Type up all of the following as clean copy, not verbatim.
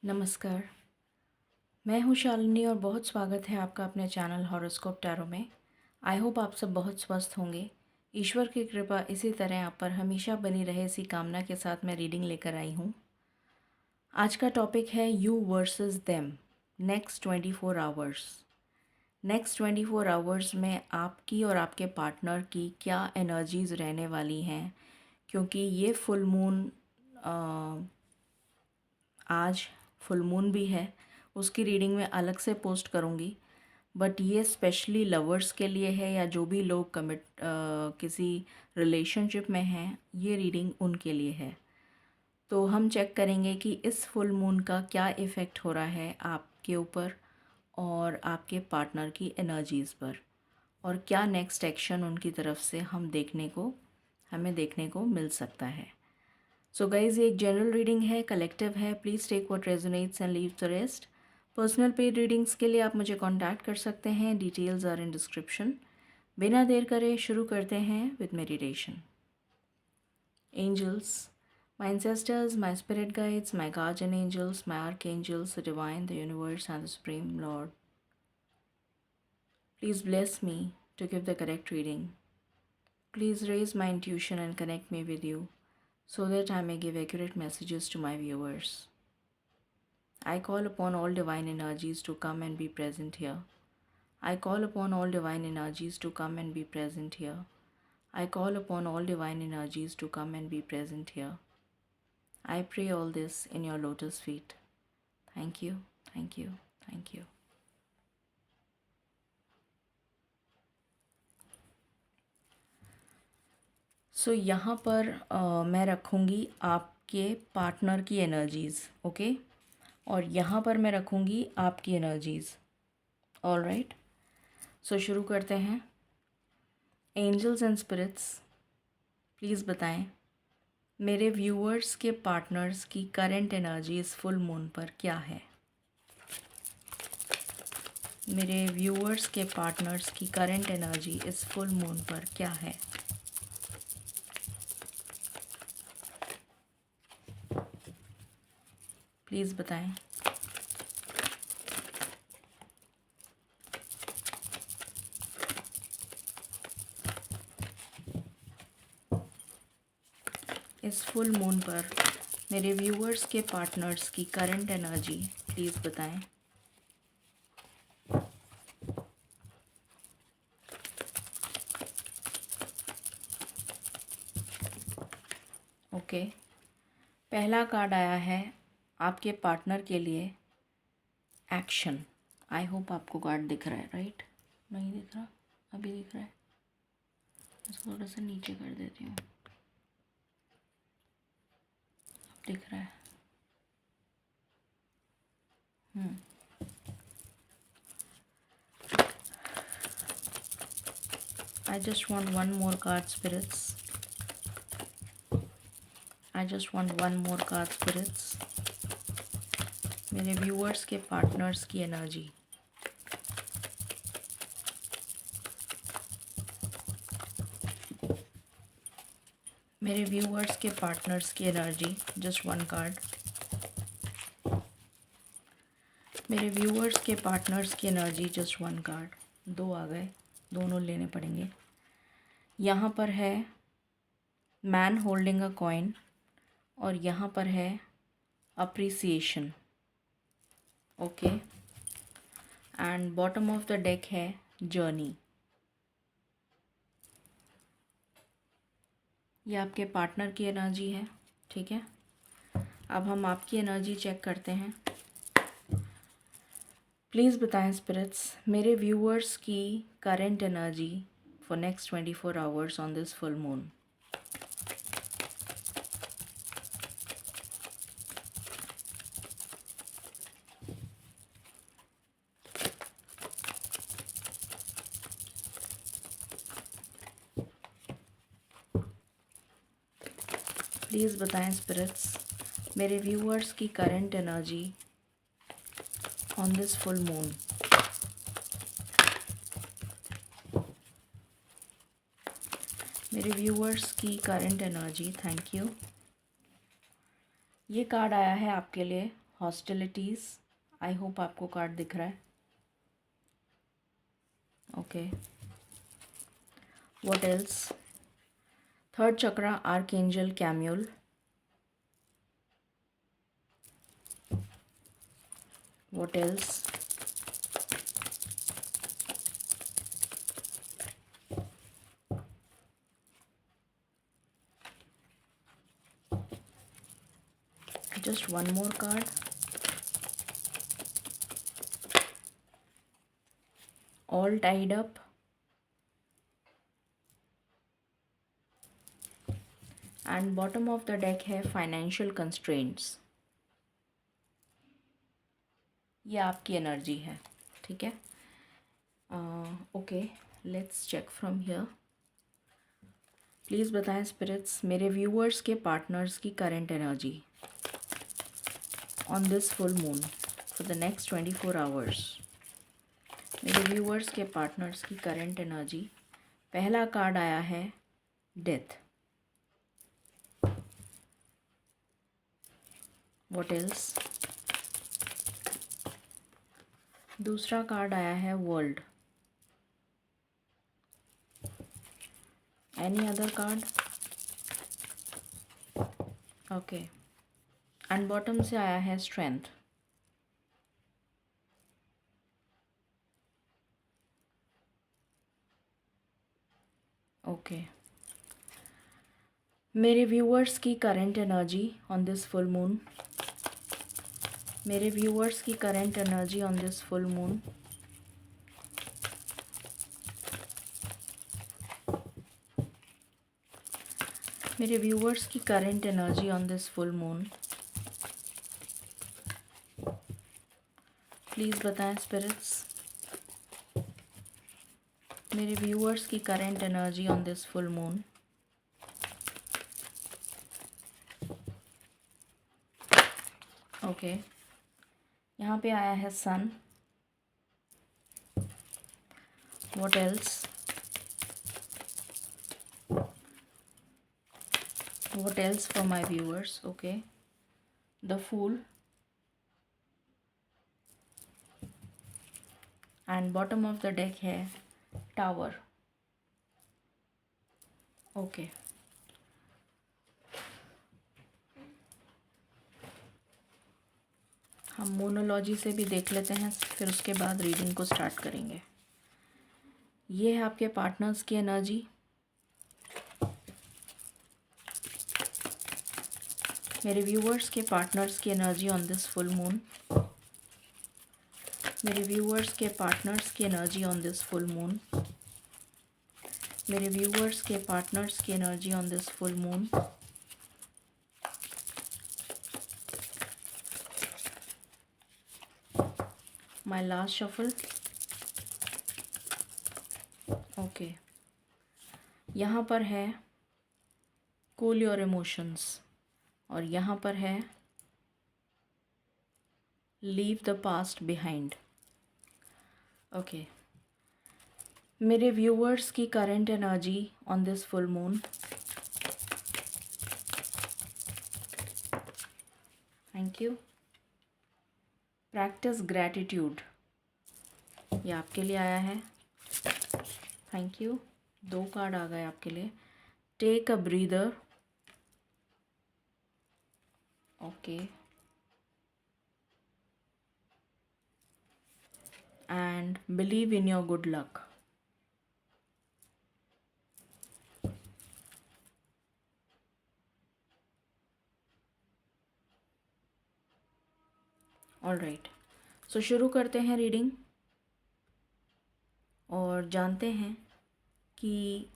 नमस्कार। मैं हूँ शालिनी और बहुत स्वागत है आपका अपने चैनल हॉरोस्कोप टैरो में। आई होप आप सब बहुत स्वस्थ होंगे। ईश्वर की कृपा इसी तरह आप पर हमेशा बनी रहे, इसी कामना के साथ मैं रीडिंग लेकर आई हूँ। आज का टॉपिक है you versus them, next 24 hours. Next 24 hours में आपकी और आपके पार्टनर की क्या एनर्जीज़ रहने वाली हैं, क्योंकि ये फुल मून आज फुल मून भी है। उसकी रीडिंग मैं अलग से पोस्ट करूँगी, बट ये स्पेशली लवर्स के लिए है या जो भी लोग किसी रिलेशनशिप में हैं, ये रीडिंग उनके लिए है। तो हम चेक करेंगे कि इस फुल मून का क्या इफ़ेक्ट हो रहा है आपके ऊपर और आपके पार्टनर की एनर्जीज़ पर, और क्या नेक्स्ट एक्शन उनकी तरफ से हमें देखने को मिल सकता है। सो गाइज, ये एक जनरल रीडिंग है, कलेक्टिव है। Please take what resonates and leave the rest. Personal paid readings के लिए आप मुझे कांटेक्ट कर सकते हैं, डिटेल्स आर इन डिस्क्रिप्शन। बिना देर करे शुरू करते हैं with meditation. Angels, my ancestors, my spirit guides, my guardian angels, my archangels, the divine, the universe and the supreme lord, please bless me to give the correct reading. Please raise my intuition and connect me with you so that I may give accurate messages to my viewers. I call upon all divine energies to come and be present here. I call upon all divine energies to come and be present here. I call upon all divine energies to come and be present here. I pray all this in your lotus feet. Thank you, thank you, thank you. सो यहाँ पर मैं रखूँगी आपके partner की energies, okay, और यहाँ पर मैं रखूँगी आपकी एनर्जीज़। ऑल राइट, सो शुरू करते हैं। एंजल्स एंड स्पिरिट्स, प्लीज़ बताएं मेरे व्यूअर्स के पार्टनर्स की करंट एनर्जी इस फुल मून पर क्या है। मेरे व्यूअर्स के पार्टनर्स की करंट एनर्जी इस फुल मून पर क्या है। प्लीज़ बताएं। इस फुल मून पर मेरे व्यूअर्स के पार्टनर्स की करंट एनर्जी प्लीज़ बताएं। ओके, पहला कार्ड आया है आपके पार्टनर के लिए एक्शन। आई होप आपको कार्ड दिख रहा है, राइट? नहीं दिख रहा? अभी दिख रहा है? इसको थोड़ा सा नीचे कर देती हूँ। दिख रहा है? I just want one more card, spirits. I just want one more card, spirits. मेरे व्यूअर्स के पार्टनर्स की एनर्जी। मेरे व्यूअर्स के पार्टनर्स की एनर्जी, जस्ट वन कार्ड। मेरे व्यूअर्स के पार्टनर्स की एनर्जी, जस्ट वन कार्ड। दो आ गए, दोनों लेने पड़ेंगे। यहाँ पर है मैन होल्डिंग अ कॉइन और यहाँ पर है appreciation, okay, and bottom of the deck है जर्नी। ये आपके पार्टनर की एनर्जी है, ठीक है। अब हम आपकी एनर्जी चेक करते हैं। प्लीज़ बताएं स्पिरिट्स, मेरे व्यूअर्स की current energy for next 24 hours on this full moon. Please बताएं स्पिरिट्स, मेरे व्यूअर्स की current energy on this full moon. मेरे व्यूअर्स की करंट एनर्जी, थैंक यू। ये कार्ड आया है आपके लिए हॉस्टिलिटीज़, आई होप आपको कार्ड दिख रहा है। Okay, what else? Third chakra, archangel Camael. What else? Just one more card. All tied up. And bottom of the deck है financial constraints. ये आपकी एनर्जी है, ठीक है। Okay, let's check from here. Please बताएं स्पिरिट्स, मेरे व्यूअर्स के partners की current energy on this full moon for the next 24 hours. मेरे व्यूअर्स के पार्टनर्स की करंट एनर्जी। पहला कार्ड आया है डेथ। What else? दूसरा कार्ड आया है world. Any other card? Okay, and bottom से आया है स्ट्रेंथ। ओके, मेरे व्यूअर्स की current energy on this full moon. मेरे व्यूअर्स की current energy on this full moon. मेरे व्यूअर्स की current energy on this full moon. Please बताएं स्पिरिट्स, मेरे व्यूअर्स की current energy on this full moon. Okay, यहाँ पे आया है sun. What else? What else for my viewers? Okay, the Fool, and bottom of the deck है Tower. Okay, हम मोनोलॉजी से भी देख लेते हैं, फिर उसके बाद रीडिंग को स्टार्ट करेंगे। ये है आपके पार्टनर्स की एनर्जी। मेरे व्यूअर्स के पार्टनर्स की energy on this full moon. मेरे व्यूअर्स के पार्टनर्स की energy on this full moon. मेरे व्यूअर्स के पार्टनर्स की energy on this full moon. My last shuffle. Okay, यहाँ पर है कूल योर इमोशंस और यहाँ पर है leave the past behind. Okay, मेरे व्यूअर्स की current energy on this full moon. Thank you. Practice gratitude, ये आपके लिए आया है। Thank you. 2 कार्ड आ गए आपके लिए। Take a breather. Okay, and believe in your good luck. Alright, so शुरू करते हैं रीडिंग और जानते हैं कि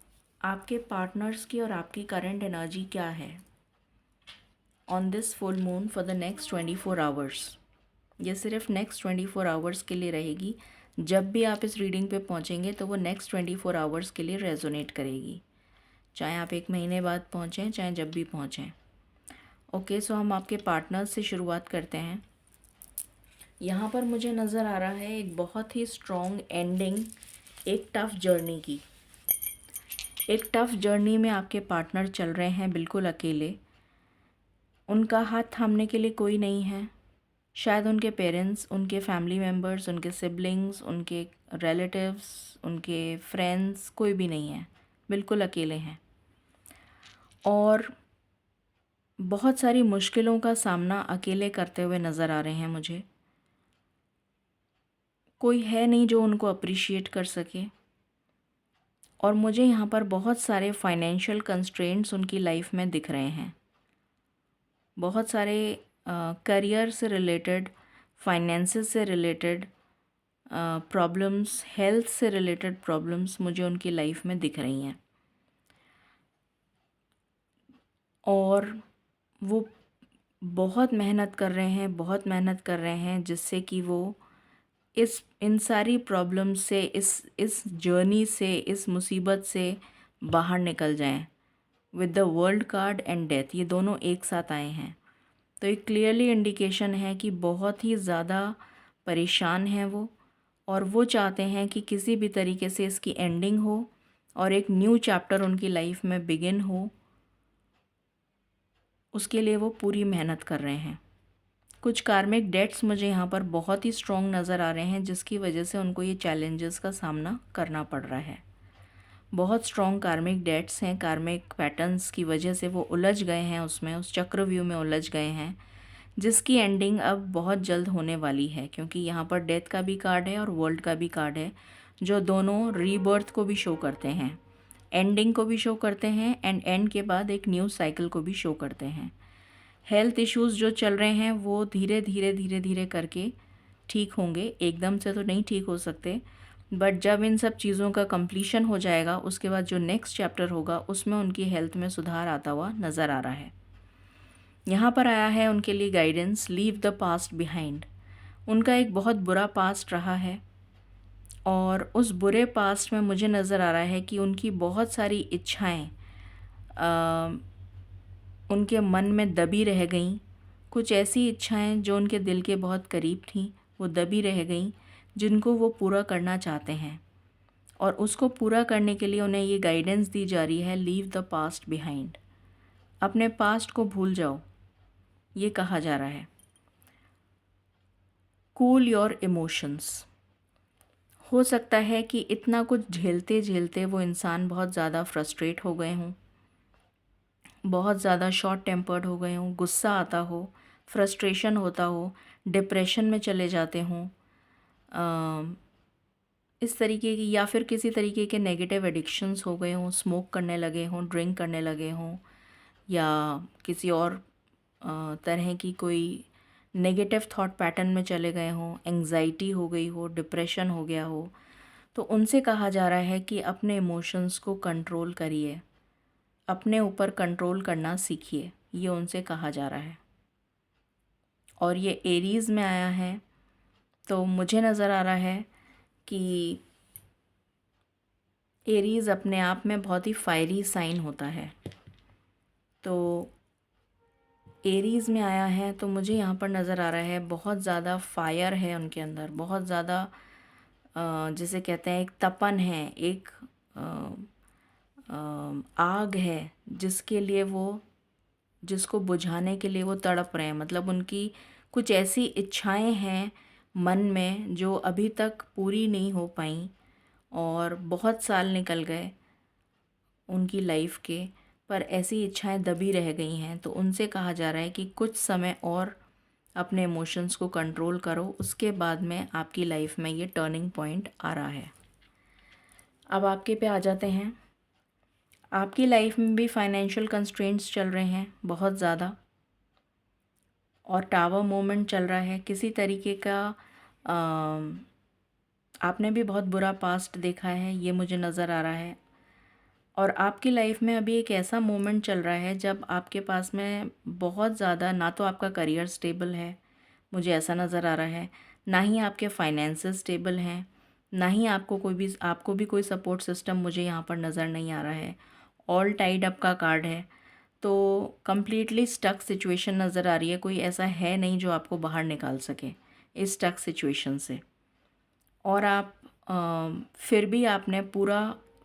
आपके पार्टनर्स की और आपकी करंट एनर्जी क्या है on this full moon for the next 24 hours. ये सिर्फ नेक्स्ट 24 आवर्स के लिए रहेगी। जब भी आप इस रीडिंग पे पहुंचेंगे तो वो नेक्स्ट 24 आवर्स के लिए रेजोनेट करेगी, चाहे आप 1 महीने बाद पहुंचें, चाहे जब भी पहुंचें। ओके, सो हम आपके पार्टनर्स से शुरुआत करते हैं। यहाँ पर मुझे नज़र आ रहा है एक बहुत ही स्ट्रॉन्ग एंडिंग एक टफ़ जर्नी की। एक टफ़ जर्नी में आपके पार्टनर चल रहे हैं बिल्कुल अकेले। उनका हाथ थामने के लिए कोई नहीं है। शायद उनके पेरेंट्स, उनके फैमिली मेम्बर्स, उनके सिबलिंग्स, उनके रिलेटिव्स, उनके फ्रेंड्स कोई भी नहीं है, बिल्कुल अकेले हैं और बहुत सारी मुश्किलों का सामना अकेले करते हुए नज़र आ रहे हैं मुझे। कोई है नहीं जो उनको अप्रिशिएट कर सके और मुझे यहाँ पर बहुत सारे फाइनेंशियल कंस्ट्रेंट्स उनकी लाइफ में दिख रहे हैं। बहुत सारे करियर से रिलेटेड, फाइनेंसेस से रिलेटेड प्रॉब्लम्स, हेल्थ से रिलेटेड प्रॉब्लम्स मुझे उनकी लाइफ में दिख रही हैं और वो बहुत मेहनत कर रहे हैं, बहुत मेहनत कर रहे हैं जिससे कि वो इन सारी प्रॉब्लम से, इस जर्नी से, इस मुसीबत से बाहर निकल जाएं। With the world card and death, ये दोनों एक साथ आए हैं, तो एक क्लियरली इंडिकेशन है कि बहुत ही ज़्यादा परेशान हैं वो और वो चाहते हैं कि किसी भी तरीके से इसकी एंडिंग हो और एक न्यू चैप्टर उनकी लाइफ में बिगिन हो, उसके लिए वो पूरी मेहनत कर रहे हैं। कुछ कार्मिक डेट्स मुझे यहाँ पर बहुत ही स्ट्रॉन्ग नज़र आ रहे हैं जिसकी वजह से उनको ये चैलेंजेस का सामना करना पड़ रहा है। बहुत स्ट्रॉन्ग कार्मिक डेट्स हैं, कार्मिक पैटर्न्स की वजह से वो उलझ गए हैं, उसमें उस चक्रव्यूह में उलझ गए हैं जिसकी एंडिंग अब बहुत जल्द होने वाली है, क्योंकि यहाँ पर डेथ का भी कार्ड है और वर्ल्ड का भी कार्ड है जो दोनों रीबर्थ को भी शो करते हैं, एंडिंग को भी शो करते हैं एंड एंड के बाद एक न्यू साइकिल को भी शो करते हैं। हेल्थ इश्यूज़ जो चल रहे हैं वो धीरे धीरे धीरे धीरे करके ठीक होंगे, एकदम से तो नहीं ठीक हो सकते, बट जब इन सब चीज़ों का कंप्लीशन हो जाएगा उसके बाद जो नेक्स्ट चैप्टर होगा उसमें उनकी हेल्थ में सुधार आता हुआ नज़र आ रहा है। यहाँ पर आया है उनके लिए guidance, leave the past behind. उनका एक बहुत बुरा पास्ट रहा है और उस बुरे पास्ट में मुझे नज़र आ रहा है कि उनकी बहुत सारी इच्छाएं उनके मन में दबी रह गईं। कुछ ऐसी इच्छाएं जो उनके दिल के बहुत करीब थीं वो दबी रह गईं, जिनको वो पूरा करना चाहते हैं और उसको पूरा करने के लिए उन्हें ये गाइडेंस दी जा रही है, लीव द पास्ट बिहाइंड। अपने पास्ट को भूल जाओ, ये कहा जा रहा है। Cool your emotions. हो सकता है कि इतना कुछ झेलते झेलते वो इंसान बहुत ज़्यादा फ्रस्ट्रेट हो गए हों, बहुत ज़्यादा शॉर्ट टेम्पर्ड हो गए हों, गुस्सा आता हो, फ्रस्ट्रेशन होता हो, डिप्रेशन में चले जाते हों, इस तरीके की या फिर किसी तरीके के नेगेटिव एडिक्शंस हो गए हों, स्मोक करने लगे हों, ड्रिंक करने लगे हों या किसी और तरह की कोई नेगेटिव थॉट पैटर्न में चले गए हों, एंग्जाइटी हो गई हो, डिप्रेशन हो गया हो, तो उनसे कहा जा रहा है कि अपने इमोशंस को कंट्रोल करिए, अपने ऊपर कंट्रोल करना सीखिए, ये उनसे कहा जा रहा है। और ये एरीज़ में आया है तो मुझे नज़र आ रहा है कि एरीज़ अपने आप में बहुत ही फायरी साइन होता है, तो एरीज़ में आया है तो मुझे यहाँ पर नज़र आ रहा है बहुत ज़्यादा फायर है उनके अंदर, बहुत ज़्यादा जिसे कहते हैं एक तपन है, एक आग है जिसके लिए वो, जिसको बुझाने के लिए वो तड़प रहे हैं। मतलब उनकी कुछ ऐसी इच्छाएं हैं मन में जो अभी तक पूरी नहीं हो पाई और बहुत साल निकल गए उनकी लाइफ के, पर ऐसी इच्छाएं दबी रह गई हैं, तो उनसे कहा जा रहा है कि कुछ समय और अपने इमोशंस को कंट्रोल करो, उसके बाद में आपकी लाइफ में ये टर्निंग पॉइंट आ रहा है। अब आपके पे आ जाते हैं। आपकी लाइफ में भी फाइनेंशियल कंस्ट्रेंट्स चल रहे हैं बहुत ज़्यादा और टावर मोमेंट चल रहा है किसी तरीके का। आपने भी बहुत बुरा पास्ट देखा है, ये मुझे नज़र आ रहा है। और आपकी लाइफ में अभी एक ऐसा मोमेंट चल रहा है जब आपके पास में बहुत ज़्यादा, ना तो आपका करियर स्टेबल है, मुझे ऐसा नज़र आ रहा है, ना ही आपके फाइनेंसेस स्टेबल हैं, ना ही आपको भी कोई सपोर्ट सिस्टम मुझे यहाँ पर नज़र नहीं आ रहा है। ऑल टाइड अप का कार्ड है, तो कम्प्लीटली स्टक सिचुएशन नज़र आ रही है। कोई ऐसा है नहीं जो आपको बाहर निकाल सके इस स्टक सिचुएशन से। और आप फिर भी आपने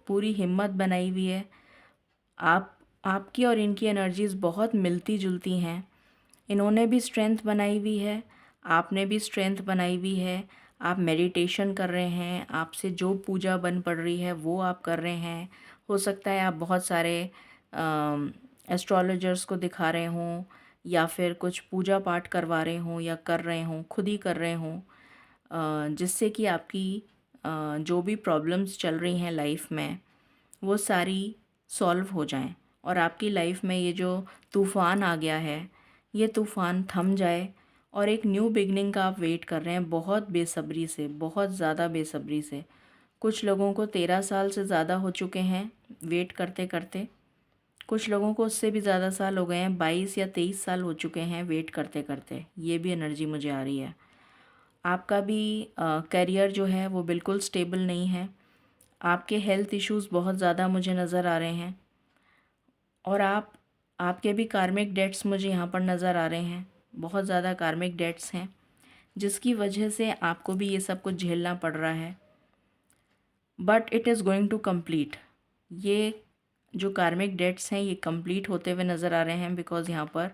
पूरी हिम्मत बनाई हुई है। आपकी और इनकी एनर्जीज़ बहुत मिलती जुलती हैं। इन्होंने भी स्ट्रेंथ बनाई हुई है आपने भी स्ट्रेंथ बनाई हुई है, आप मेडिटेशन कर रहे हैं, आपसे जो पूजा बन पड़ रही है वो आप कर रहे हैं। हो सकता है आप बहुत सारे एस्ट्रोलॉजर्स को दिखा रहे हों या फिर कुछ पूजा पाठ करवा रहे हों या कर रहे हों, खुद ही कर रहे हों, जिससे कि आपकी जो भी प्रॉब्लम्स चल रही हैं लाइफ में वो सारी सॉल्व हो जाएं और आपकी लाइफ में ये जो तूफ़ान आ गया है ये तूफ़ान थम जाए और एक न्यू बिगनिंग का आप वेट कर रहे हैं बहुत बेसब्री से, बहुत ज़्यादा बेसब्री से। कुछ लोगों को 13 साल से ज़्यादा हो चुके हैं वेट करते करते, कुछ लोगों को उससे भी ज़्यादा साल हो गए हैं, 22 या 23 साल हो चुके हैं वेट करते करते। ये भी एनर्जी मुझे आ रही है। आपका भी करियर जो है वो बिल्कुल स्टेबल नहीं है। आपके हेल्थ इश्यूज़ बहुत ज़्यादा मुझे नज़र आ रहे हैं और आपके भी कार्मिक डेट्स मुझे यहाँ पर नज़र आ रहे हैं। बहुत ज़्यादा कार्मिक डेट्स हैं जिसकी वजह से आपको भी ये सब कुछ झेलना पड़ रहा है, but it is going to complete. ये जो कार्मिक डेट्स हैं ये कंप्लीट होते हुए नज़र आ रहे हैं बिकॉज़ यहाँ पर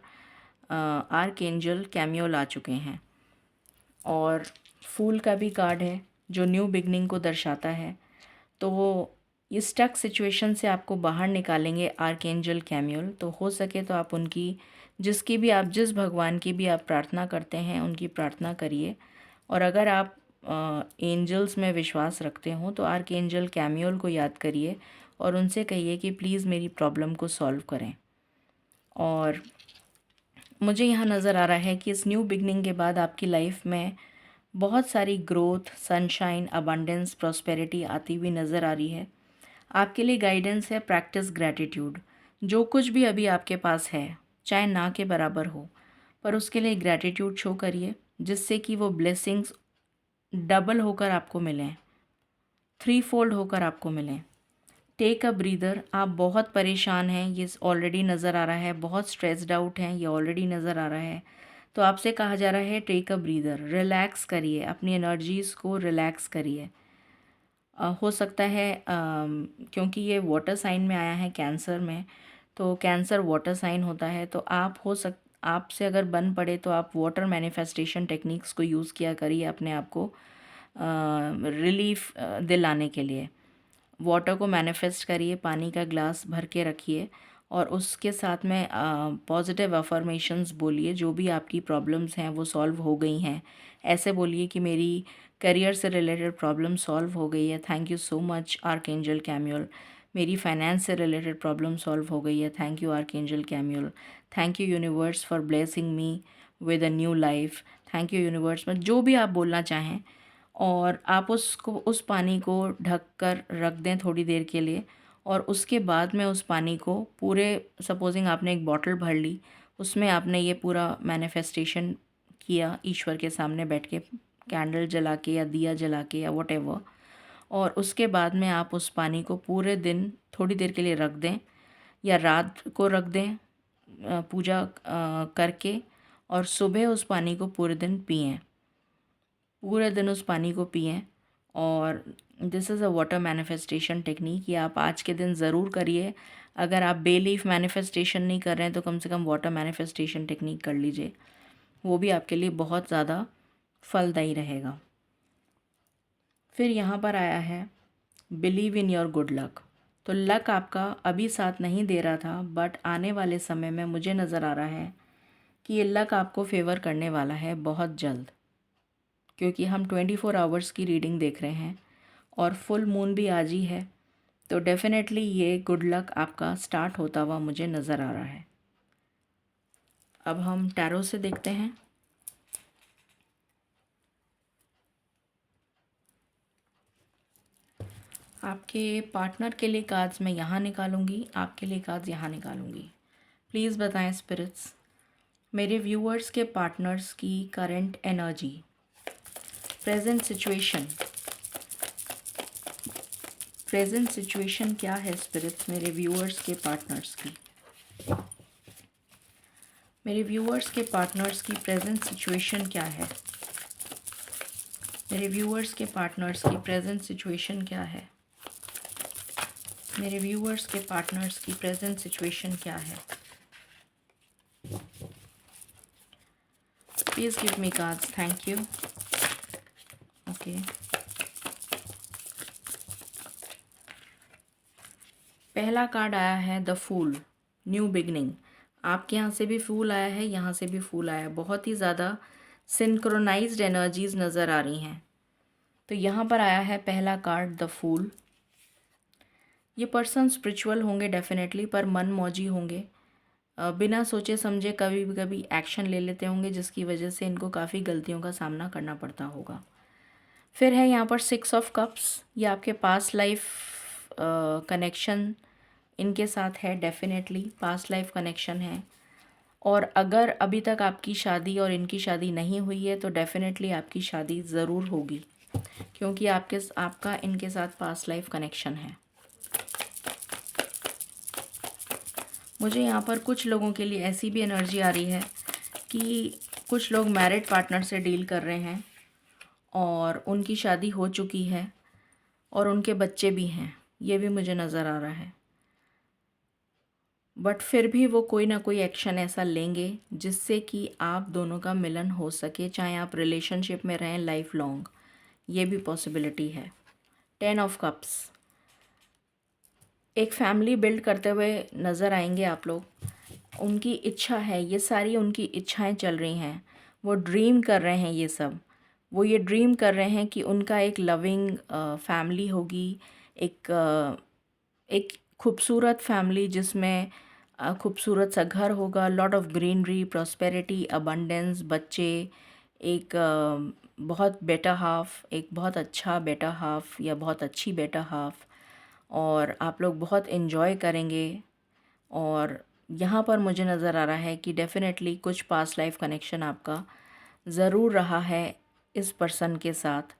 आर्कएंजल कैमियोल आ चुके हैं और फूल का भी कार्ड है जो न्यू बिगनिंग को दर्शाता है। तो वो इस स्टक सिचुएशन से आपको बाहर निकालेंगे आर्कएंजल कैमियोल। तो हो सके तो आप उनकी जिस भगवान की भी आप प्रार्थना करते हैं उनकी प्रार्थना करिए। और अगर आप एंजल्स में विश्वास रखते हो तो आर्कएंजल कैमियोल को याद करिए और उनसे कहिए कि प्लीज़ मेरी प्रॉब्लम को सॉल्व करें। और मुझे यहाँ नज़र आ रहा है कि इस न्यू बिगनिंग के बाद आपकी लाइफ में बहुत सारी ग्रोथ, सनशाइन, अबंडेंस, प्रॉस्पेरिटी आती हुई नज़र आ रही है। आपके लिए गाइडेंस है प्रैक्टिस ग्रैटिट्यूड। जो कुछ भी अभी आपके पास है चाहे ना के बराबर हो पर उसके लिए ग्रैटिट्यूड शो करिए जिससे कि वो ब्लेसिंग्स डबल होकर आपको मिलें, थ्री फोल्ड होकर आपको मिलें। Take a breather. आप बहुत परेशान हैं ये ऑलरेडी नज़र आ रहा है, बहुत स्ट्रेस्ड आउट हैं ये ऑलरेडी नज़र आ रहा है। तो आपसे कहा जा रहा है टेक अ ब्रीदर, रिलैक्स करिए, अपनी एनर्जीज़ को रिलैक्स करिए। हो सकता है क्योंकि ये वाटर साइन में आया है कैंसर में, तो कैंसर वाटर साइन होता है, तो आपसे अगर बन पड़े तो आप वाटर मैनिफेस्टेशन टेक्निक्स को यूज़ किया करिए अपने आप को रिलीफ दिलाने के लिए। वाटर को मैनिफेस्ट करिए, पानी का ग्लास भर के रखिए और उसके साथ में पॉजिटिव अफर्मेशंस बोलिए। जो भी आपकी प्रॉब्लम्स हैं वो सॉल्व हो गई हैं, ऐसे बोलिए कि मेरी करियर से रिलेटेड प्रॉब्लम सॉल्व हो गई है, thank you so much archangel Camael. मेरी फाइनेंस से रिलेटेड प्रॉब्लम सॉल्व हो गई है, thank you archangel Camael. Thank you universe for blessing me with a new life. Thank you universe. में जो भी आप बोलना चाहें और आप उस पानी को ढक कर रख दें थोड़ी देर के लिए और उसके बाद में उस पानी को पूरे, सपोजिंग आपने एक बॉटल भर ली, उसमें आपने ये पूरा मैनिफेस्टेशन किया ईश्वर के सामने बैठ के, कैंडल जला के या दिया जला के या वॉटेवर, और उसके बाद में आप उस पानी को पूरे दिन थोड़ी देर के लिए रख दें या रात को रख दें पूजा करके, और सुबह उस पानी को पूरे दिन पिएं, पूरे दिन उस पानी को पिएं। और this is a water manifestation technique, ये आप आज के दिन ज़रूर करिए। अगर आप बे लीफ मैनिफेस्टेशन नहीं कर रहे हैं तो कम से कम वाटर मैनिफेस्टेशन टेक्निक कर लीजिए, वो भी आपके लिए बहुत ज़्यादा फलदायी रहेगा। फिर यहाँ पर आया है believe in your good luck. तो लक आपका अभी साथ नहीं दे रहा था, बट आने वाले समय में मुझे नज़र आ रहा है कि ये लक आपको फेवर करने वाला है बहुत जल्द, क्योंकि हम 24 आवर्स की रीडिंग देख रहे हैं और फुल मून भी आज ही है। तो डेफिनेटली ये गुड लक आपका स्टार्ट होता हुआ मुझे नज़र आ रहा है। अब हम टैरो से देखते हैं। आपके पार्टनर के लिए कार्ड्स मैं यहाँ निकालूंगी, आपके लिए कार्ड्स यहाँ निकालूंगी। प्लीज़ बताएं स्पिरिट्स, मेरे व्यूअर्स के पार्टनर्स की करंट एनर्जी, प्रेजेंट सिचुएशन क्या है स्पिरिट्स मेरे व्यूअर्स के पार्टनर्स की। मेरे व्यूअर्स के पार्टनर्स की प्रेजेंट सिचुएशन क्या है। मेरे व्यूअर्स के पार्टनर्स की प्रेजेंट सिचुएशन क्या है। मेरे व्यूअर्स के पार्टनर्स की प्रेजेंट सिचुएशन क्या है। Please give me cards, thank you. Okay, पहला कार्ड आया है द फूल, न्यू बिगनिंग। आपके यहाँ से भी फूल आया है, यहाँ से भी फूल आया है, बहुत ही ज़्यादा सिंक्रोनाइज्ड एनर्जीज नज़र आ रही हैं। तो यहाँ पर आया है पहला कार्ड द फूल। ये पर्सन स्पिरिचुअल होंगे डेफिनेटली, पर मन मौजी होंगे, बिना सोचे समझे कभी भी कभी एक्शन ले लेते होंगे, जिसकी वजह से इनको काफ़ी गलतियों का सामना करना पड़ता होगा। फिर है यहाँ पर 6 ऑफ कप्स, ये आपके पास्ट लाइफ कनेक्शन इनके साथ है, डेफिनेटली पास्ट लाइफ कनेक्शन है। और अगर अभी तक आपकी शादी और इनकी शादी नहीं हुई है तो डेफिनेटली आपकी शादी ज़रूर होगी, क्योंकि आपका इनके साथ पास्ट लाइफ कनेक्शन है। मुझे यहाँ पर कुछ लोगों के लिए ऐसी भी एनर्जी आ रही है कि कुछ लोग मैरिड पार्टनर से डील कर रहे हैं और उनकी शादी हो चुकी है और उनके बच्चे भी हैं, ये भी मुझे नज़र आ रहा है। बट फिर भी वो कोई ना कोई एक्शन ऐसा लेंगे जिससे कि आप दोनों का मिलन हो सके, चाहे आप रिलेशनशिप में रहें लाइफ लॉन्ग, ये भी पॉसिबिलिटी है। 10 ऑफ कप्स, एक फैमिली बिल्ड करते हुए नज़र आएंगे आप लोग। उनकी इच्छा है, ये सारी उनकी इच्छाएं चल रही हैं, वो ड्रीम कर रहे हैं ये सब। वो ये ड्रीम कर रहे हैं कि उनका एक लविंग फैमिली होगी, एक खूबसूरत फैमिली जिसमें खूबसूरत सा घर होगा, lot of greenery, prosperity, abundance, बच्चे, एक बहुत बेटर हाफ, एक बहुत अच्छा बेटर हाफ या बहुत अच्छी बेटर हाफ, और आप लोग बहुत इन्जॉय करेंगे। और यहाँ पर मुझे नज़र आ रहा है कि डेफ़िनेटली कुछ पास्ट लाइफ कनेक्शन आपका ज़रूर रहा है इस पर्सन के साथ,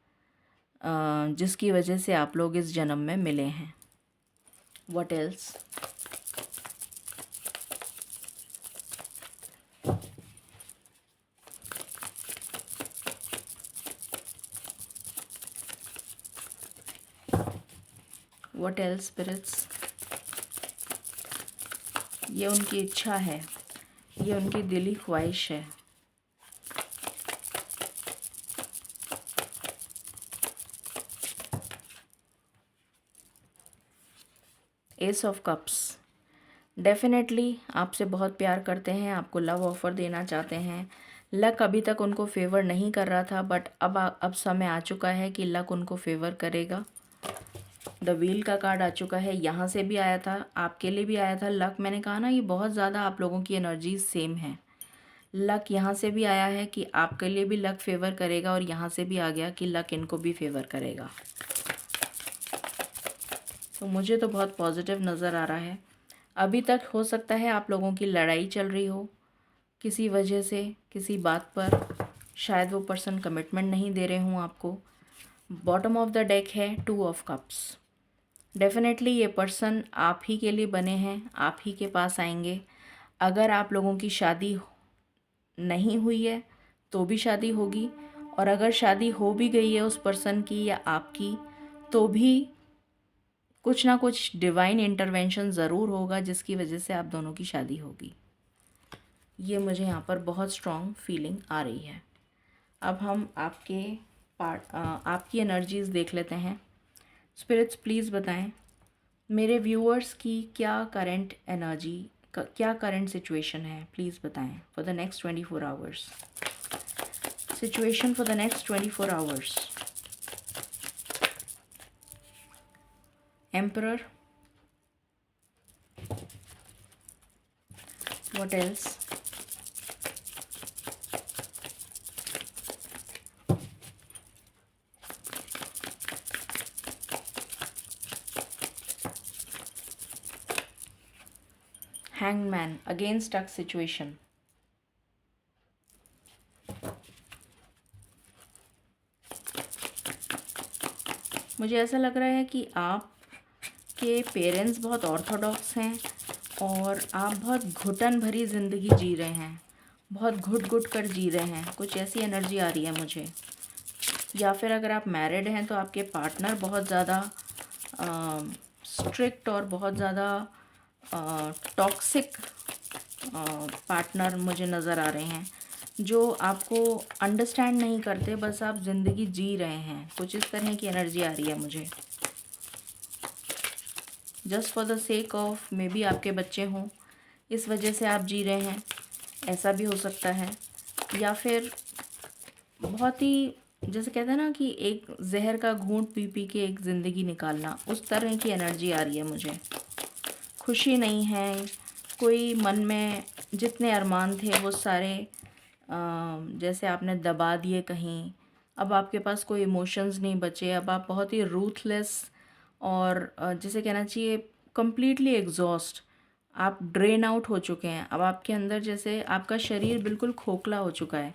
जिसकी वजह से आप लोग इस जन्म में मिले हैं। What else? What else spirits? ये उनकी इच्छा है, ये उनकी दिली ख्वाहिश है। एस ऑफ कप्स, डेफिनेटली आपसे बहुत प्यार करते हैं, आपको लव ऑफ़र देना चाहते हैं। लक अभी तक उनको फेवर नहीं कर रहा था, बट अब समय आ चुका है कि लक उनको फेवर करेगा। द व्हील का कार्ड आ चुका है, यहाँ से भी आया था, आपके लिए भी आया था लक। मैंने कहा ना, ये बहुत ज़्यादा आप लोगों की एनर्जी सेम है। लक यहाँ से भी आया है कि आपके लिए भी लक फेवर करेगा, और यहाँ से भी आ गया कि लक इनको भी फेवर करेगा। तो मुझे तो बहुत पॉजिटिव नज़र आ रहा है। अभी तक हो सकता है आप लोगों की लड़ाई चल रही हो किसी वजह से, किसी बात पर, शायद वो पर्सन कमिटमेंट नहीं दे रहे हों आपको। बॉटम ऑफ द डेक है 2 ऑफ कप्स। डेफिनेटली ये पर्सन आप ही के लिए बने हैं, आप ही के पास आएंगे। अगर आप लोगों की शादी नहीं हुई है तो भी शादी होगी, और अगर शादी हो भी गई है उस पर्सन की या आपकी, तो भी कुछ ना कुछ डिवाइन इंटरवेंशन ज़रूर होगा जिसकी वजह से आप दोनों की शादी होगी। ये मुझे यहाँ पर बहुत स्ट्रॉन्ग फीलिंग आ रही है। अब हम आपकी एनर्जीज़ देख लेते हैं। स्पिरिट्स प्लीज़ बताएं मेरे व्यूअर्स की क्या करंट एनर्जी, क्या करंट सिचुएशन है, प्लीज़ बताएं for the next 24 hours. Situation for the next 24 hours. Emperor, what else? Hangman, again stuck situation. मुझे ऐसा लग रहा है कि आपके पेरेंट्स बहुत ऑर्थोडॉक्स हैं और आप बहुत घुटन भरी ज़िंदगी जी रहे हैं, बहुत घुट घुट कर जी रहे हैं, कुछ ऐसी एनर्जी आ रही है मुझे। या फिर अगर आप मैरिड हैं तो आपके पार्टनर बहुत ज़्यादा स्ट्रिक्ट और बहुत ज़्यादा टॉक्सिक पार्टनर मुझे नज़र आ रहे हैं। जो आपको अंडरस्टैंड नहीं करते, बस आप ज़िंदगी जी रहे हैं। कुछ इस तरह की एनर्जी आ रही है मुझे। Just for the sake of, may be आपके बच्चे हों, इस वजह से आप जी रहे हैं, ऐसा भी हो सकता है। या फिर बहुत ही, जैसे कहते हैं ना कि एक जहर का घूंट पी पी के एक ज़िंदगी निकालना, उस तरह की एनर्जी आ रही है मुझे। खुशी नहीं है, कोई मन में जितने अरमान थे वो सारे जैसे आपने दबा दिए कहीं। अब आपके पास कोई इमोशंस नहीं बचे, अब आप बहुत ही रूथलेस और जैसे कहना चाहिए कंप्लीटली एग्जॉस्ट, आप ड्रेन आउट हो चुके हैं। अब आपके अंदर जैसे आपका शरीर बिल्कुल खोखला हो चुका है,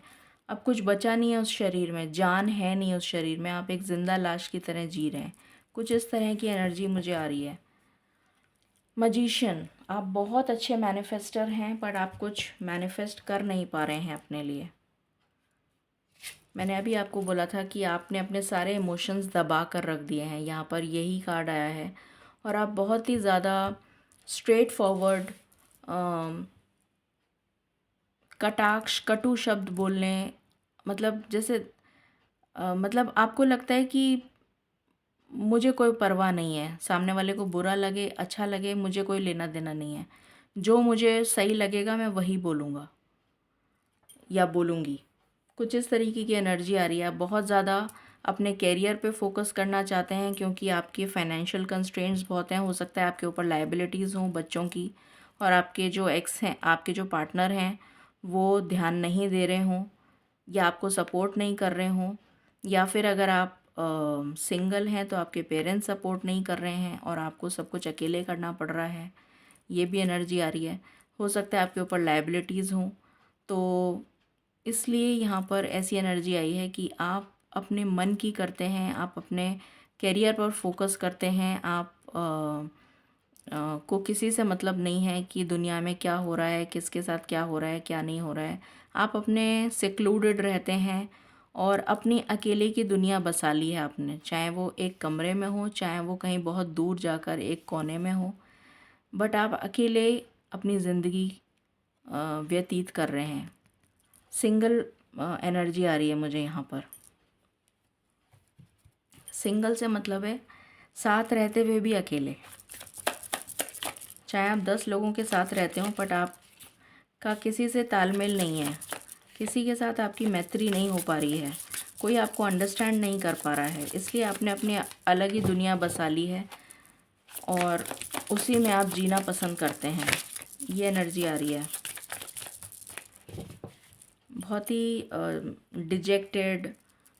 अब कुछ बचा नहीं है उस शरीर में, जान है नहीं उस शरीर में, आप एक ज़िंदा लाश की तरह जी रहे हैं। कुछ इस तरह की एनर्जी मुझे आ रही है। मजीशियन, आप बहुत अच्छे मैनिफेस्टर हैं, पर आप कुछ मैनिफेस्ट कर नहीं पा रहे हैं अपने लिए। मैंने अभी आपको बोला था कि आपने अपने सारे इमोशंस दबा कर रख दिए हैं, यहाँ पर यही कार्ड आया है। और आप बहुत ही ज़्यादा स्ट्रेट फॉरवर्ड, कटाक्ष कटु शब्द बोलने, मतलब जैसे मतलब आपको लगता है कि मुझे कोई परवाह नहीं है, सामने वाले को बुरा लगे अच्छा लगे मुझे कोई लेना देना नहीं है, जो मुझे सही लगेगा मैं वही बोलूँगा या बोलूँगी। कुछ इस तरीके की एनर्जी आ रही है। आप बहुत ज़्यादा अपने कैरियर पे फोकस करना चाहते हैं क्योंकि आपके फाइनेंशियल कंस्ट्रेंट्स बहुत हैं। हो सकता है आपके ऊपर लायबिलिटीज़ हों बच्चों की, और आपके जो एक्स हैं, आपके जो पार्टनर हैं, वो ध्यान नहीं दे रहे हों या आपको सपोर्ट नहीं कर रहे हों। या फिर अगर आप सिंगल हैं तो आपके पेरेंट्स सपोर्ट नहीं कर रहे हैं और आपको सब कुछ अकेले करना पड़ रहा है, ये भी एनर्जी आ रही है। हो सकता है आपके ऊपर लायबिलिटीज़ हों, तो इसलिए यहाँ पर ऐसी एनर्जी आई है कि आप अपने मन की करते हैं, आप अपने करियर पर फोकस करते हैं, आप को किसी से मतलब नहीं है कि दुनिया में क्या हो रहा है, किसके साथ क्या हो रहा है, क्या नहीं हो रहा है। आप अपने सेक्लूडेड रहते हैं और अपनी अकेले की दुनिया बसा ली है आपने, चाहे वो एक कमरे में हो, चाहे वो कहीं बहुत दूर जाकर एक कोने में हो, बट आप अकेले अपनी ज़िंदगी व्यतीत कर रहे हैं। सिंगल एनर्जी आ रही है मुझे यहाँ पर। सिंगल से मतलब है साथ रहते हुए भी अकेले, चाहे आप 10 लोगों के साथ रहते हो बट आपका किसी से तालमेल नहीं है, किसी के साथ आपकी मैत्री नहीं हो पा रही है, कोई आपको अंडरस्टैंड नहीं कर पा रहा है, इसलिए आपने अपनी अलग ही दुनिया बसा ली है और उसी में आप जीना पसंद करते हैं। ये एनर्जी आ रही है। बहुत ही डिजेक्टेड,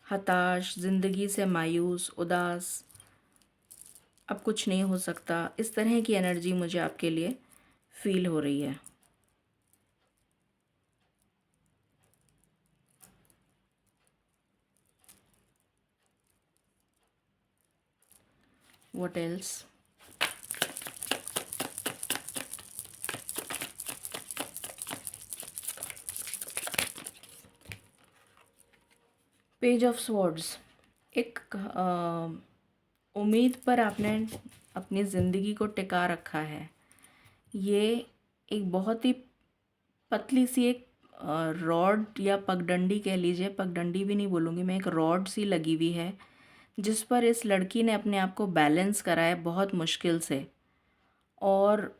हताश, ज़िंदगी से मायूस, उदास, अब कुछ नहीं हो सकता, इस तरह की एनर्जी मुझे आपके लिए फील हो रही है। What else? Page of swords, एक उम्मीद पर आपने अपनी ज़िंदगी को टिका रखा है। ये एक बहुत ही पतली सी एक रॉड या पगडंडी कह लीजिए, पगडंडी भी नहीं बोलूँगी मैं, एक रॉड सी लगी हुई है जिस पर इस लड़की ने अपने आप को बैलेंस करा है बहुत मुश्किल से, और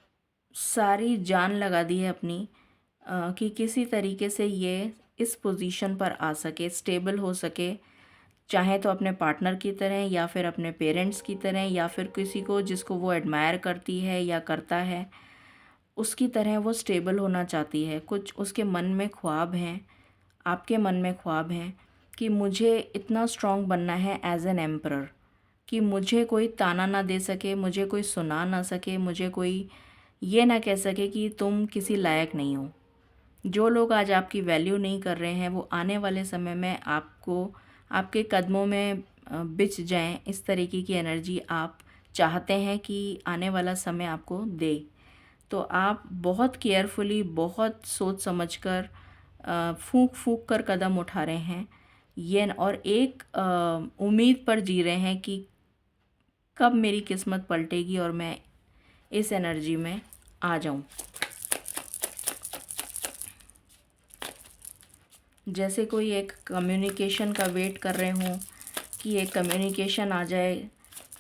सारी जान लगा दी है अपनी कि किसी तरीके से ये इस पोजीशन पर आ सके, स्टेबल हो सके, चाहे तो अपने पार्टनर की तरह या फिर अपने पेरेंट्स की तरह या फिर किसी को जिसको वो एडमायर करती है या करता है उसकी तरह वो स्टेबल होना चाहती है। कुछ उसके मन में ख्वाब हैं, आपके मन में ख्वाब हैं कि मुझे इतना स्ट्रॉन्ग बनना है एज एन एम्परर कि मुझे कोई ताना ना दे सके, मुझे कोई सुना ना सके, मुझे कोई ये ना कह सके कि तुम किसी लायक नहीं हो। जो लोग आज आपकी वैल्यू नहीं कर रहे हैं वो आने वाले समय में आपको आपके कदमों में बिछ जाएं, इस तरीके की एनर्जी आप चाहते हैं कि आने वाला समय आपको दे। तो आप बहुत केयरफुली, बहुत सोच समझकर फूंक फूंक कर कदम उठा रहे हैं ये, और एक उम्मीद पर जी रहे हैं कि कब मेरी किस्मत पलटेगी और मैं इस एनर्जी में आ जाऊं। जैसे कोई एक कम्युनिकेशन का वेट कर रहे हों कि एक कम्युनिकेशन आ जाए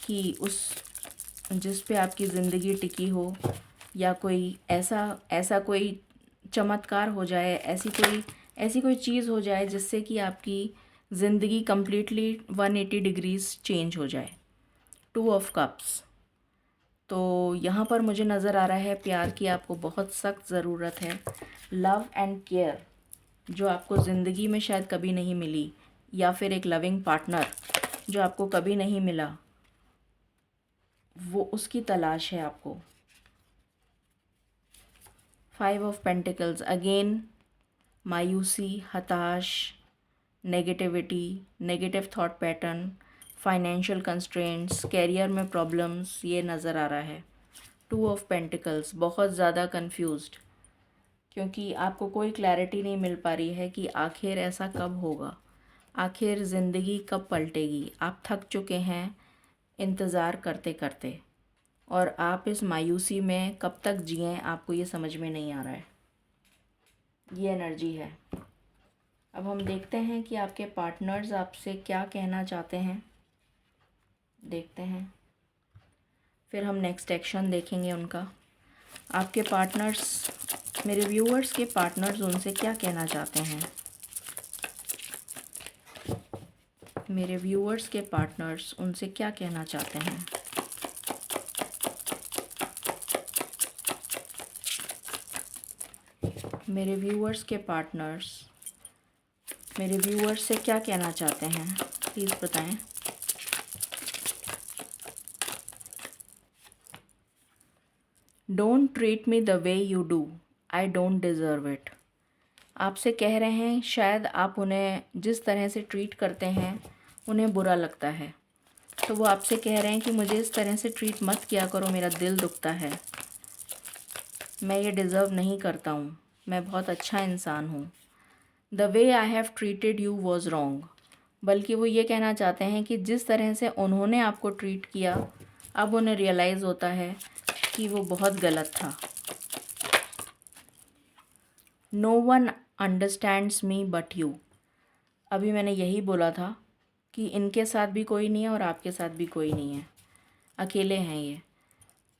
कि उस जिस पे आपकी ज़िंदगी टिकी हो, या कोई ऐसा ऐसा कोई चमत्कार हो जाए, ऐसी कोई चीज़ हो जाए जिससे कि आपकी ज़िंदगी कम्प्लीटली 180 डिग्रीज़ चेंज हो जाए। 2 ऑफ कप्स। तो यहाँ पर मुझे नज़र आ रहा है प्यार की आपको बहुत सख्त ज़रूरत है। लव एंड केयर जो आपको ज़िंदगी में शायद कभी नहीं मिली, या फिर एक लविंग पार्टनर जो आपको कभी नहीं मिला, वो उसकी तलाश है आपको। 5 ऑफ पेंटिकल्स अगेन, मायूसी, हताश, negativity, negative thought pattern, financial constraints, career में प्रॉब्लम्स, ये नज़र आ रहा है। 2 ऑफ पेंटिकल्स, बहुत ज़्यादा कंफ्यूज्ड, क्योंकि आपको कोई क्लैरिटी नहीं मिल पा रही है कि आखिर ऐसा कब होगा, आखिर ज़िंदगी कब पलटेगी। आप थक चुके हैं इंतज़ार करते करते, और आप इस मायूसी में कब तक जिएं आपको ये समझ में नहीं आ रहा है। ये एनर्जी है। अब हम देखते हैं कि आपके पार्टनर्स आपसे क्या कहना चाहते हैं, देखते हैं, फिर हम नेक्स्ट एक्शन देखेंगे उनका। आपके पार्टनर्स, मेरे व्यूअर्स के पार्टनर्स उनसे क्या कहना चाहते हैं, मेरे व्यूअर्स के पार्टनर्स उनसे क्या कहना चाहते हैं। मेरे व्यूअर्स के पार्टनर्स मेरे व्यूअर्स से क्या कहना चाहते हैं, प्लीज़ बताएं। Don't treat me the way you do, I don't deserve it. आपसे कह रहे हैं शायद आप उन्हें जिस तरह से ट्रीट करते हैं उन्हें बुरा लगता है, तो वो आपसे कह रहे हैं कि मुझे इस तरह से ट्रीट मत किया करो, मेरा दिल दुखता है, मैं ये डिज़र्व नहीं करता हूँ, मैं बहुत अच्छा इंसान हूँ। The way I have treated you was wrong, बल्कि वो ये कहना चाहते हैं कि जिस तरह से उन्होंने आपको ट्रीट किया, अब उन्हें रियलाइज़ होता है कि वो बहुत गलत था। No one understands me but you. अभी मैंने यही बोला था कि इनके साथ भी कोई नहीं है और आपके साथ भी कोई नहीं है, अकेले हैं ये।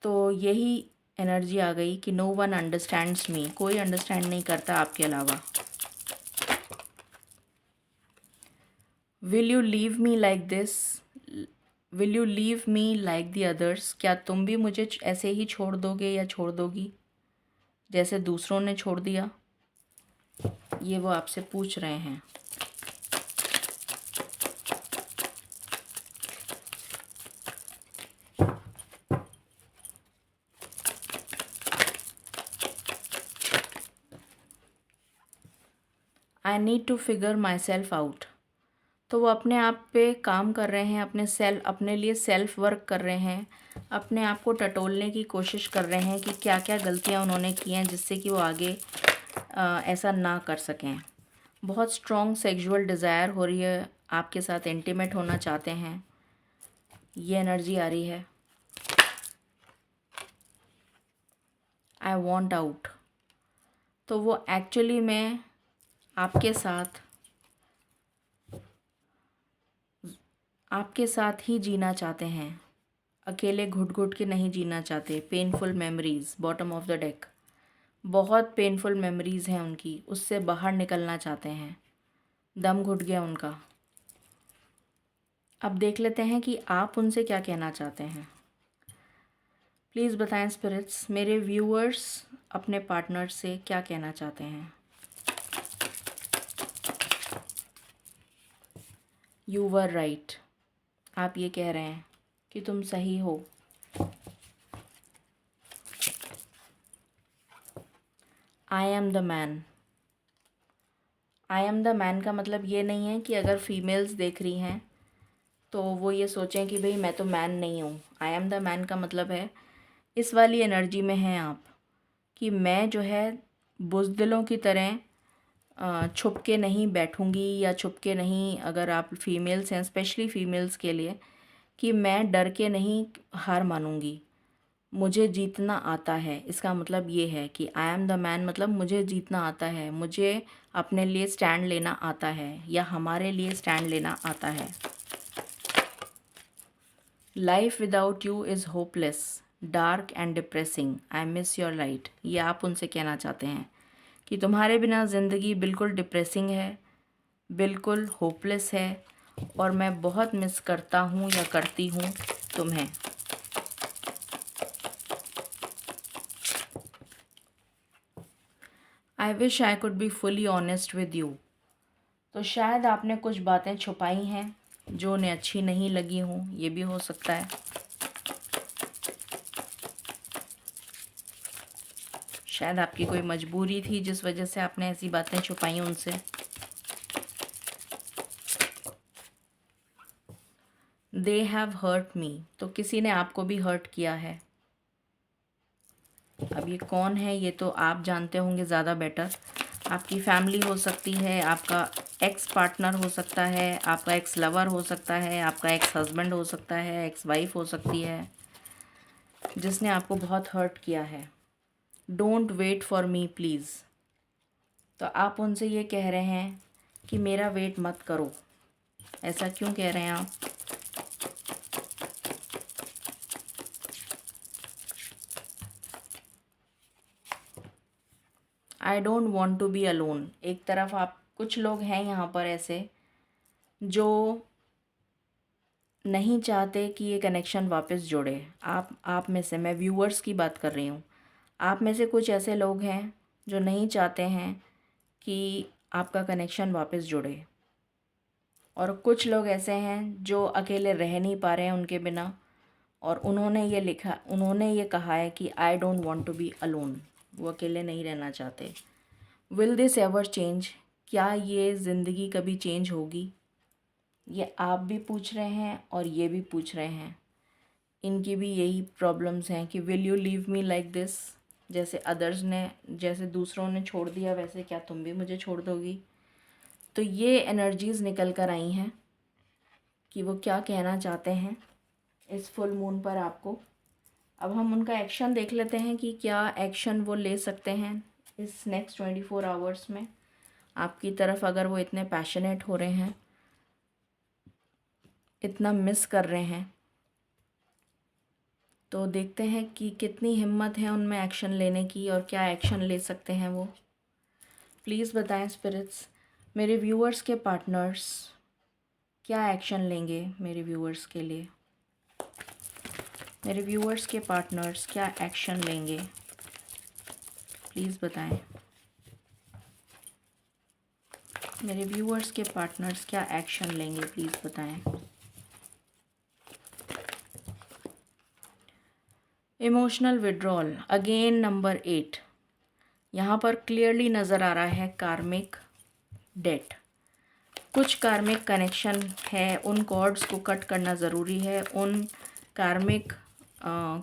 तो यही एनर्जी आ गई कि नो वन अंडरस्टैंड्स मी, कोई अंडरस्टैंड नहीं करता आपके अलावा। Will you leave me like this, will you leave me like the others, क्या तुम भी मुझे ऐसे ही छोड़ दोगे या छोड़ दोगी जैसे दूसरों ने छोड़ दिया, ये वो आपसे पूछ रहे हैं। I need to figure myself out. तो वो अपने आप पे काम कर रहे हैं, अपने लिए सेल्फ वर्क कर रहे हैं, अपने आप को टटोलने की कोशिश कर रहे हैं कि क्या क्या गलतियाँ उन्होंने की हैं जिससे कि वो आगे ऐसा ना कर सकें। बहुत स्ट्रॉन्ग सेक्सुअल डिज़ायर हो रही है, आपके साथ इंटीमेट होना चाहते हैं, ये एनर्जी आ रही है। आई वॉन्ट आउट, तो वो एक्चुअली में आपके साथ ही जीना चाहते हैं, अकेले घुट घुट के नहीं जीना चाहते। Painful memories, bottom of the deck, बहुत पेनफुल मेमोरीज़ हैं उनकी, उससे बाहर निकलना चाहते हैं, दम घुट गया उनका। अब देख लेते हैं कि आप उनसे क्या कहना चाहते हैं। प्लीज़ बताएं स्पिरिट्स, मेरे व्यूअर्स अपने पार्टनर से क्या कहना चाहते हैं। यू वर राइट, आप ये कह रहे हैं कि तुम सही हो। I am the man, I am the man का मतलब ये नहीं है कि अगर फीमेल्स देख रही हैं तो वो ये सोचें कि भाई मैं तो मैन नहीं हूँ। आई एम द मैन का मतलब है, इस वाली एनर्जी में हैं आप कि मैं जो है बुज़दिलों की तरह छुप के नहीं बैठूंगी, या छुप के नहीं, अगर आप फीमेल्स हैं, स्पेशली फीमेल्स के लिए, कि मैं डर के नहीं हार मानूंगी, मुझे जीतना आता है। इसका मतलब ये है कि आई एम द मैन, मतलब मुझे जीतना आता है, मुझे अपने लिए स्टैंड लेना आता है या हमारे लिए स्टैंड लेना आता है। Life without you is hopeless, dark and depressing, I miss your light. ये आप उनसे कहना चाहते हैं कि तुम्हारे बिना ज़िंदगी बिल्कुल डिप्रेसिंग है, बिल्कुल होपलेस है, और मैं बहुत मिस करता हूँ या करती हूँ तुम्हें। I wish I could be fully honest with you. तो शायद आपने कुछ बातें छुपाई हैं जो उन्हें अच्छी नहीं लगी हों, ये भी हो सकता है। शायद आपकी कोई मजबूरी थी जिस वजह से आपने ऐसी बातें छुपाई उनसे। दे हैव हर्ट मी, तो किसी ने आपको भी हर्ट किया है। अब ये कौन है ये तो आप जानते होंगे ज़्यादा बेटर। आपकी फैमिली हो सकती है, आपका एक्स पार्टनर हो सकता है, आपका एक्स लवर हो सकता है, आपका एक्स हस्बैंड हो सकता है, एक्स वाइफ हो सकती है, जिसने आपको बहुत हर्ट किया है। Don't wait for me please, तो आप उनसे ये कह रहे हैं कि मेरा वेट मत करो। ऐसा क्यों कह रहे हैं आप? I don't want to be alone. एक तरफ आप, कुछ लोग हैं यहाँ पर ऐसे जो नहीं चाहते कि ये कनेक्शन वापस जुड़े। आप में से, मैं व्यूअर्स की बात कर रही हूँ, आप में से कुछ ऐसे लोग हैं जो नहीं चाहते हैं कि आपका कनेक्शन वापस जुड़े, और कुछ लोग ऐसे हैं जो अकेले रह नहीं पा रहे हैं उनके बिना, और उन्होंने ये कहा है कि I don't want to be alone. वो अकेले नहीं रहना चाहते। Will this ever change? क्या ये ज़िंदगी कभी चेंज होगी? ये आप भी पूछ रहे हैं और ये भी पूछ रहे हैं। इनकी भी यही प्रॉब्लम्स हैं कि will you leave me like this? जैसे दूसरों ने छोड़ दिया, वैसे क्या तुम भी मुझे छोड़ दोगी? तो ये एनर्जीज़ निकल कर आई हैं कि वो क्या कहना चाहते हैं इस फुल मून पर आपको। अब हम उनका एक्शन देख लेते हैं कि क्या एक्शन वो ले सकते हैं इस नेक्स्ट 24 आवर्स में आपकी तरफ, अगर वो इतने पैशनेट हो रहे हैं, इतना मिस कर रहे हैं। तो देखते हैं कि कितनी हिम्मत है उनमें एक्शन लेने की और क्या एक्शन ले सकते हैं वो। प्लीज़ बताएं स्पिरिट्स, मेरे व्यूअर्स के पार्टनर्स क्या एक्शन लेंगे मेरे व्यूअर्स के लिए। मेरे व्यूअर्स के पार्टनर्स क्या एक्शन लेंगे, प्लीज़ बताएं। मेरे व्यूअर्स के पार्टनर्स क्या एक्शन लेंगे, प्लीज़ बताएं। Emotional withdrawal, again number 8। यहाँ पर क्लियरली नज़र आ रहा है कार्मिक डेट। कुछ कार्मिक कनेक्शन है, उन कॉर्ड्स को कट करना ज़रूरी है। उन कार्मिक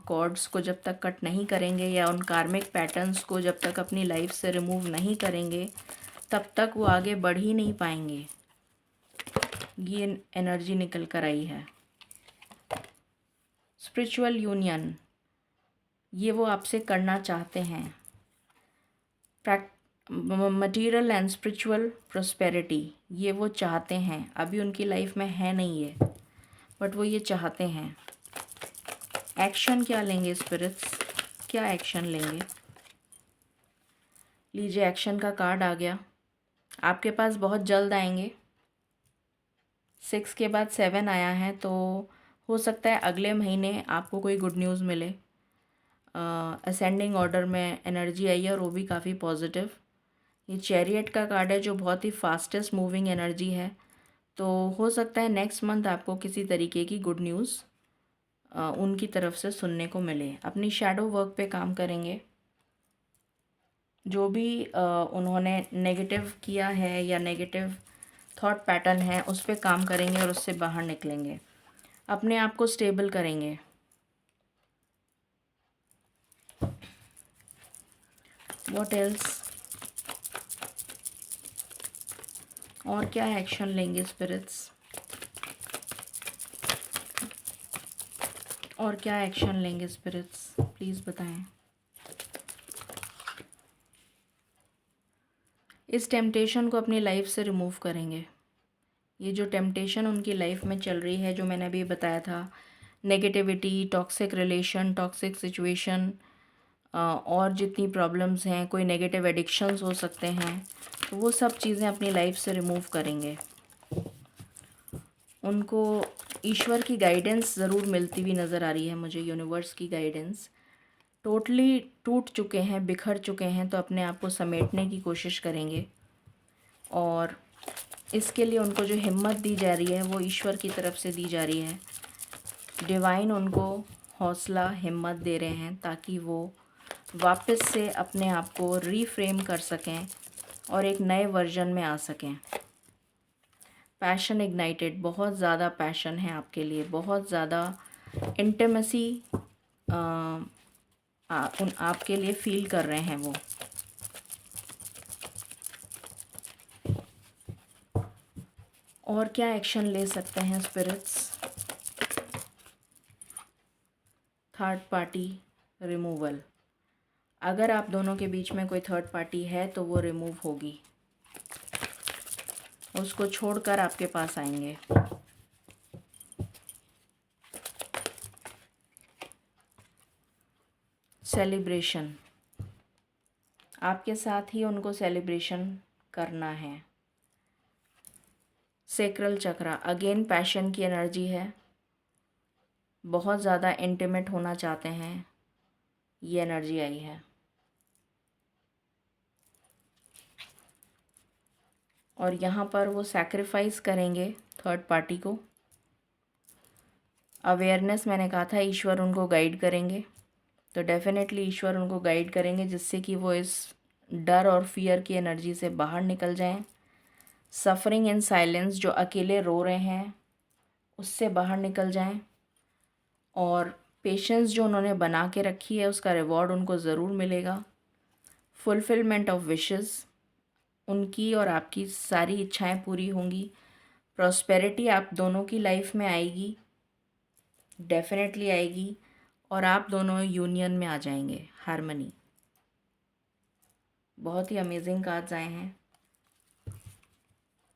कॉर्ड्स को जब तक कट नहीं करेंगे या उन कार्मिक पैटर्न्स को जब तक अपनी लाइफ से रिमूव नहीं करेंगे, तब तक वो आगे बढ़ ही नहीं पाएंगे। ये एनर्जी निकल कर आई है। स्पिरिचुअल यूनियन, ये वो आपसे करना चाहते हैं। मटीरियल एंड स्पिरिचुअल प्रोस्पेरिटी, ये वो चाहते हैं। अभी उनकी लाइफ में है नहीं ये, बट वो ये चाहते हैं। एक्शन क्या लेंगे स्पिरिट्स, क्या एक्शन लेंगे? लीजिए, एक्शन का कार्ड आ गया। आपके पास बहुत जल्द आएंगे। 6 के बाद 7 आया है, तो हो सकता है अगले महीने आपको कोई गुड न्यूज़ मिले। असेंडिंग ऑर्डर में एनर्जी आई है और वो भी काफ़ी पॉजिटिव। ये चैरियट का कार्ड है जो बहुत ही फास्टेस्ट मूविंग एनर्जी है। तो हो सकता है नेक्स्ट मंथ आपको किसी तरीके की गुड न्यूज़ उनकी तरफ से सुनने को मिले। अपनी शैडो वर्क पे काम करेंगे। जो भी उन्होंने नेगेटिव किया है या नेगेटिव थॉट पैटर्न है, उस पे काम करेंगे और उससे बाहर निकलेंगे। अपने आप को स्टेबल करेंगे। What else? और क्या एक्शन लेंगे स्पिरिट्स? और क्या एक्शन लेंगे स्पिरिट्स, प्लीज़ बताएं। इस टेम्पटेशन को अपनी लाइफ से रिमूव करेंगे। ये जो टेम्पटेशन उनकी लाइफ में चल रही है, जो मैंने अभी बताया था, negativity, toxic relation, toxic situation, और जितनी प्रॉब्लम्स हैं, कोई नेगेटिव एडिक्शंस हो सकते हैं, तो वो सब चीज़ें अपनी लाइफ से रिमूव करेंगे। उनको ईश्वर की गाइडेंस ज़रूर मिलती हुई नज़र आ रही है मुझे, यूनिवर्स की गाइडेंस। टोटली टूट चुके हैं, बिखर चुके हैं, तो अपने आप को समेटने की कोशिश करेंगे। और इसके लिए उनको जो हिम्मत दी जा रही है वो ईश्वर की तरफ से दी जा रही है। डिवाइन उनको हौसला, हिम्मत दे रहे हैं ताकि वो वापस से अपने आप को रीफ्रेम कर सकें और एक नए वर्जन में आ सकें। पैशन इग्नाइटेड, बहुत ज़्यादा पैशन है आपके लिए, बहुत ज़्यादा इंटिमेसी आपके लिए फील कर रहे हैं वो। और क्या एक्शन ले सकते हैं स्पिरिट्स? Third party removal. अगर आप दोनों के बीच में कोई थर्ड पार्टी है तो वो रिमूव होगी, उसको छोड़कर आपके पास आएंगे। सेलिब्रेशन, आपके साथ ही उनको सेलिब्रेशन करना है। सेक्रल चक्रा, अगेन पैशन की एनर्जी है, बहुत ज़्यादा इंटीमेट होना चाहते हैं, ये एनर्जी आई है। और यहाँ पर वो सैक्रिफाइस करेंगे थर्ड पार्टी को। अवेयरनेस, मैंने कहा था ईश्वर उनको गाइड करेंगे, तो डेफिनेटली ईश्वर उनको गाइड करेंगे जिससे कि वो इस डर और फियर की एनर्जी से बाहर निकल जाएं। सफरिंग इन साइलेंस, जो अकेले रो रहे हैं उससे बाहर निकल जाएं। और पेशेंस जो उन्होंने बना के रखी है उसका रिवॉर्ड उनको ज़रूर मिलेगा। फुलफिलमेंट ऑफ विशेस, उनकी और आपकी सारी इच्छाएं पूरी होंगी। प्रॉस्पेरिटी आप दोनों की लाइफ में आएगी, डेफिनेटली आएगी, और आप दोनों यूनियन में आ जाएंगे, हार्मनी। बहुत ही अमेजिंग कार्ड्स आए हैं।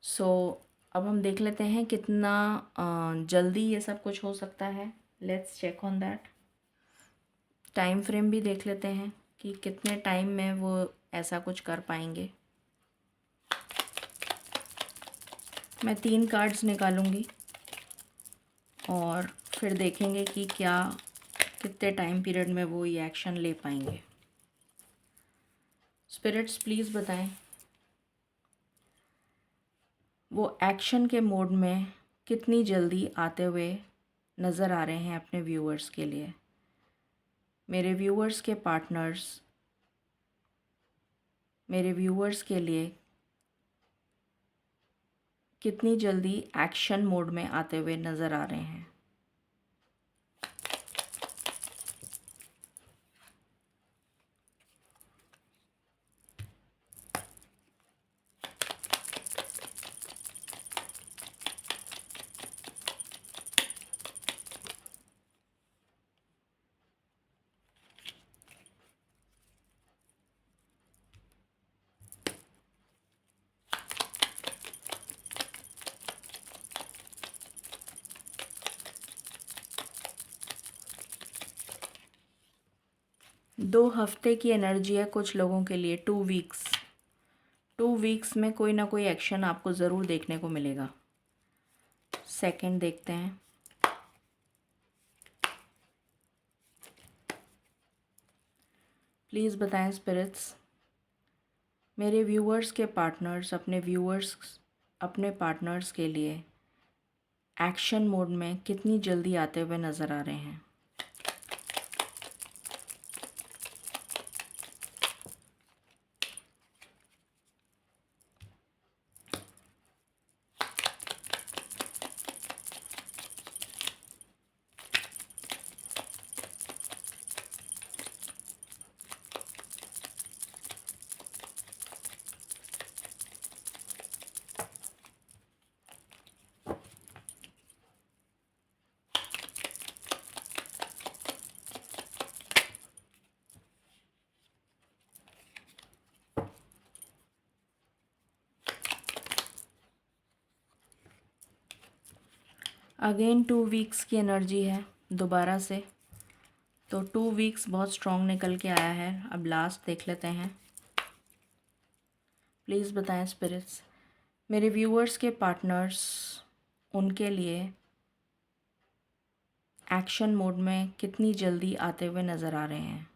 सो अब हम देख लेते हैं कितना जल्दी ये सब कुछ हो सकता है। Let's check on that. Time frame भी देख लेते हैं कि कितने टाइम में वो ऐसा कुछ कर पाएंगे। मैं 3 कार्ड्स निकालूंगी और फिर देखेंगे कि क्या कितने टाइम पीरियड में वो ये एक्शन ले पाएंगे। स्पिरिट्स प्लीज़ बताएं वो एक्शन के मोड में कितनी जल्दी आते हुए नज़र आ रहे हैं अपने व्यूअर्स के लिए। मेरे व्यूअर्स के पार्टनर्स मेरे व्यूअर्स के लिए कितनी जल्दी एक्शन मोड में आते हुए नज़र आ रहे हैं। दो हफ्ते की एनर्जी है कुछ लोगों के लिए, 2 वीक्स। 2 वीक्स में कोई ना कोई एक्शन आपको ज़रूर देखने को मिलेगा। सेकंड देखते हैं। प्लीज़ बताएं स्पिरिट्स, मेरे व्यूअर्स के पार्टनर्स अपने पार्टनर्स के लिए एक्शन मोड में कितनी जल्दी आते हुए नज़र आ रहे हैं। अगेन 2 वीक्स की एनर्जी है दोबारा से, तो 2 वीक्स बहुत स्ट्रॉन्ग निकल के आया है। अब लास्ट देख लेते हैं। प्लीज़ बताएं स्पिरिट्स, मेरे व्यूअर्स के पार्टनर्स, उनके लिए एक्शन मोड में कितनी जल्दी आते हुए नज़र आ रहे हैं।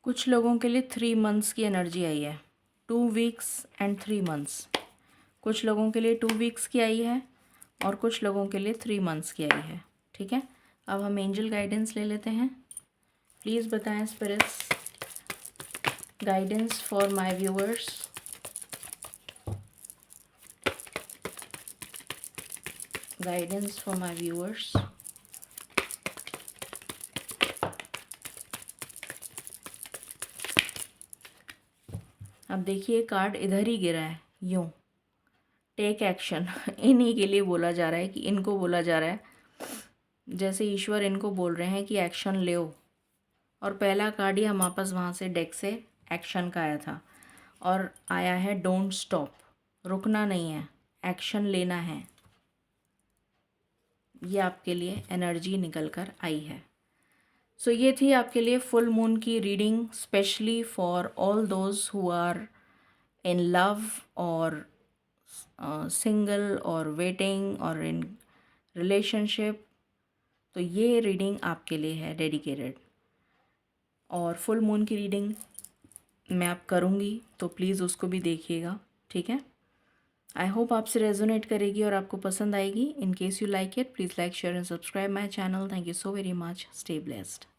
कुछ लोगों के लिए 3 मंथ्स की एनर्जी आई है, 2 वीक्स एंड 3 मंथ्स। कुछ लोगों के लिए 2 वीक्स की आई है और कुछ लोगों के लिए 3 मंथ्स की आई है। ठीक है, अब हम एंजल गाइडेंस ले लेते हैं। प्लीज़ बताएं spirits, guidance for my viewers. Guidance for my viewers. अब देखिए कार्ड इधर ही गिरा है, यूँ टेक एक्शन। इन्हीं के लिए बोला जा रहा है, कि इनको बोला जा रहा है, जैसे ईश्वर इनको बोल रहे हैं कि एक्शन लो। और पहला कार्ड ही हम वापस वहाँ से डेक से एक्शन का आया था, और आया है डोंट स्टॉप, रुकना नहीं है, एक्शन लेना है। ये आपके लिए एनर्जी निकल कर आई है। सो ये थी आपके लिए फुल मून की reading, specially for all those who are in love और सिंगल और वेटिंग और इन रिलेशनशिप। तो ये रीडिंग आपके लिए है डेडिकेटेड। और फुल मून की रीडिंग मैं आप करूँगी, तो प्लीज़ उसको भी देखिएगा। ठीक है, आई होप आपसे रेजोनेट करेगी और आपको पसंद आएगी। In case you like it, please like share and subscribe my channel. Thank you so very much. Stay blessed.